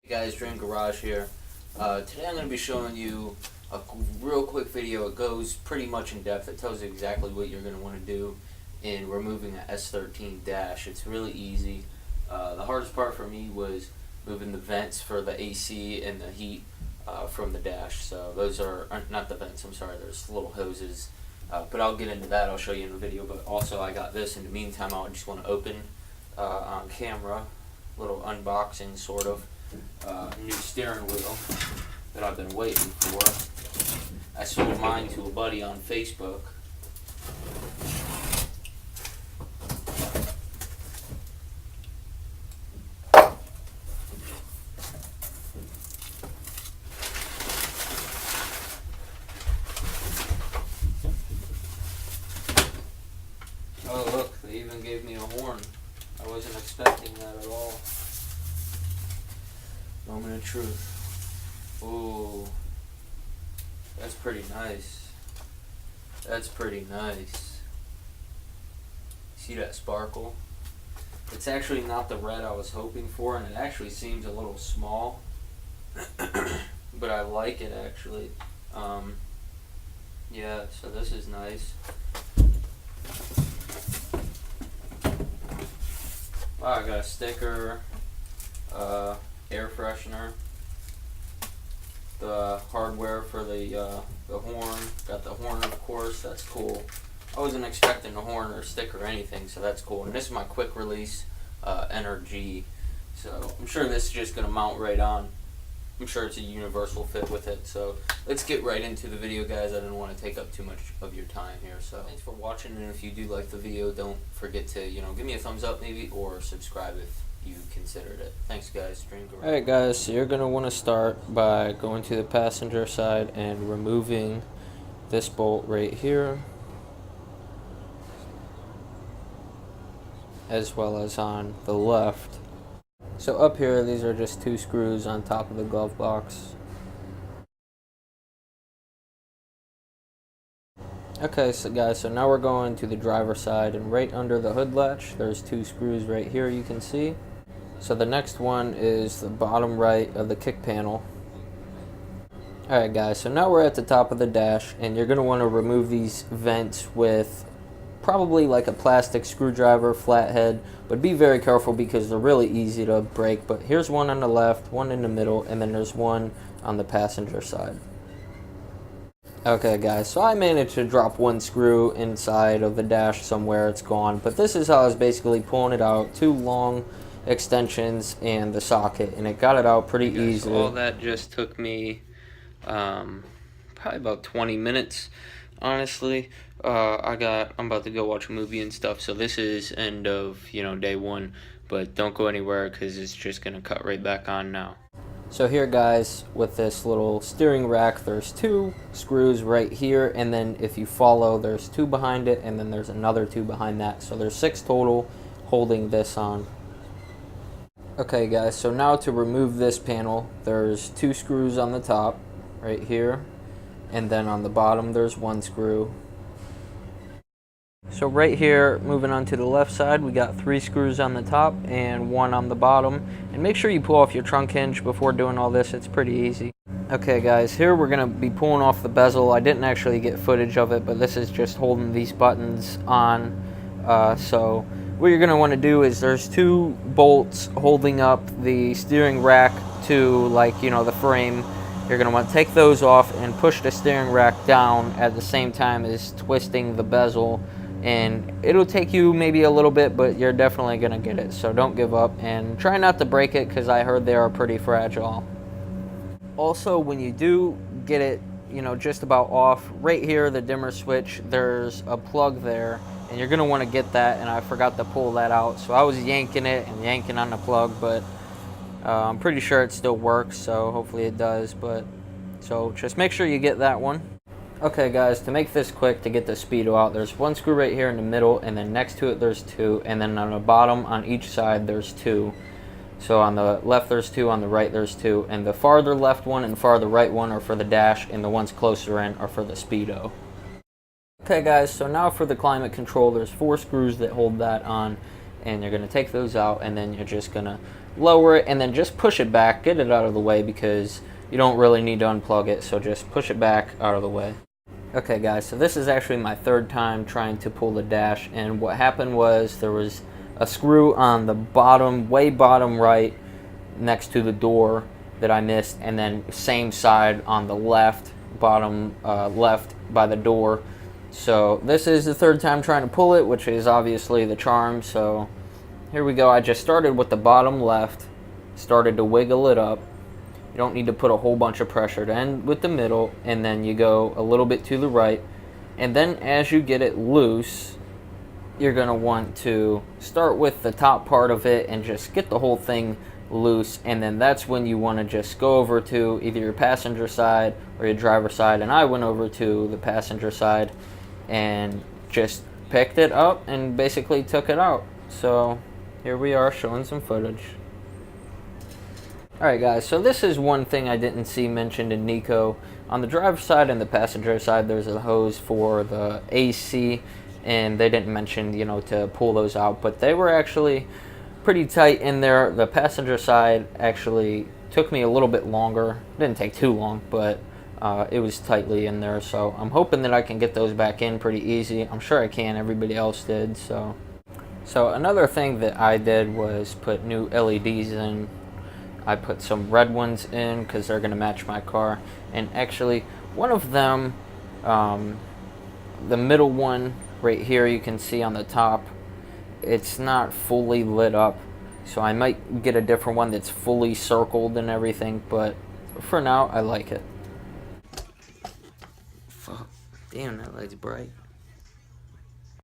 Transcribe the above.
Hey guys, Dream Garage here. Today I'm going to be showing you a real quick video. It goes pretty much in depth. It tells you exactly what you're going to want to do in removing an S13 dash. It's really easy. The hardest part for me was moving the vents for the AC and the heat from the dash. So those are not the vents, I'm sorry, there's little hoses. But I'll get into that, I'll show you in the video. But also I got this in the meantime. I just want to open on camera, little unboxing sort of. New steering wheel that I've been waiting for. I sold mine to a buddy on Facebook. Oh look, they even gave me a horn. I wasn't expecting that at all. Moment of truth. Ooh, that's pretty nice. That's pretty nice. See that sparkle? It's actually not the red I was hoping for, and it actually seems a little small. But I like it actually. Yeah, so this is nice. Wow, I got a sticker. Air freshener, the hardware for the horn, got the horn of course, that's cool. I wasn't expecting a horn or a sticker or anything, so that's cool. And this is my quick release NRG, so I'm sure this is just going to mount right on. I'm sure it's a universal fit with it, so let's get right into the video, guys. I didn't want to take up too much of your time here, so thanks for watching, and if you do like the video, don't forget to, give me a thumbs up maybe, or subscribe if you considered it. Thanks guys. Alright guys, so you're going to want to start by going to the passenger side and removing this bolt right here, as well as on the left. So up here, these are just 2 screws on top of the glove box. Okay, so guys, so now we're going to the driver's side, and right under the hood latch there's 2 screws right here you can see. So the next one is the bottom right of the kick panel. Alright guys, so now we're at the top of the dash, and you're going to want to remove these vents with probably like a plastic screwdriver, flathead, but be very careful because they're really easy to break. But here's one on the left, one in the middle, and then there's one on the passenger side. Okay guys, so I managed to drop 1 screw inside of the dash somewhere. It's gone, but this is how I was basically pulling it out. 2 long extensions and the socket, and it got it out pretty easily. So all that just took me probably about 20 minutes, honestly. I'm about to go watch a movie and stuff, so this is end of day 1, but don't go anywhere because it's just gonna cut right back on now. So here guys, with this little steering rack, there's 2 screws right here, and then if you follow, there's 2 behind it, and then there's another 2 behind that, so there's 6 total holding this on. Okay guys, so now to remove this panel, there's 2 screws on the top right here, and then on the bottom there's 1 screw. So right here, moving on to the left side, we got 3 screws on the top and 1 on the bottom. And make sure you pull off your trunk hinge before doing all this. It's pretty easy. Okay guys, here we're going to be pulling off the bezel. I didn't actually get footage of it, but this is just holding these buttons on. So what you're going to want to do is there's 2 bolts holding up the steering rack to the frame. You're going to want to take those off and push the steering rack down at the same time as twisting the bezel. And it'll take you maybe a little bit, but you're definitely going to get it. So don't give up and try not to break it because I heard they are pretty fragile. Also, when you do get it, just about off, right here, the dimmer switch, there's a plug there. And you're going to want to get that, and I forgot to pull that out. So I was yanking it and yanking on the plug, but I'm pretty sure it still works, so hopefully it does. So just make sure you get that one. Okay guys, to make this quick, to get the speedo out, there's 1 screw right here in the middle, and then next to it there's 2, and then on the bottom on each side there's 2. So on the left there's 2, on the right there's 2, and the farther left one and farther right one are for the dash, and the ones closer in are for the speedo. Okay guys, so now for the climate control, there's 4 screws that hold that on, and you're going to take those out, and then you're just going to lower it and then just push it back, get it out of the way, because you don't really need to unplug it, so just push it back out of the way. Okay guys, so this is actually my third time trying to pull the dash, and what happened was there was a screw on the bottom, way bottom right next to the door that I missed, and then same side on the left, bottom left by the door. So this is the third time trying to pull it, which is obviously the charm. So here we go. I just started with the bottom left, started to wiggle it up. You don't need to put a whole bunch of pressure. Then with the middle, and then you go a little bit to the right, and then as you get it loose, you're going to want to start with the top part of it and just get the whole thing loose, and then that's when you want to just go over to either your passenger side or your driver's side, and I went over to the passenger side and just picked it up and basically took it out. So here we are showing some footage. Alright guys, so this is one thing I didn't see mentioned in Nico. On the driver's side and the passenger side, there's a hose for the AC, and they didn't mention, you know, to pull those out, but they were actually pretty tight in there. The passenger side actually took me a little bit longer. Didn't take too long, but it was tightly in there, so I'm hoping that I can get those back in pretty easy. I'm sure I can. Everybody else did. So another thing that I did was put new LEDs in. I put some red ones in because they're going to match my car, and actually one of them, the middle one right here, you can see on the top, it's not fully lit up, so I might get a different one that's fully circled and everything, but for now I like it. Fuck, damn, that light's bright.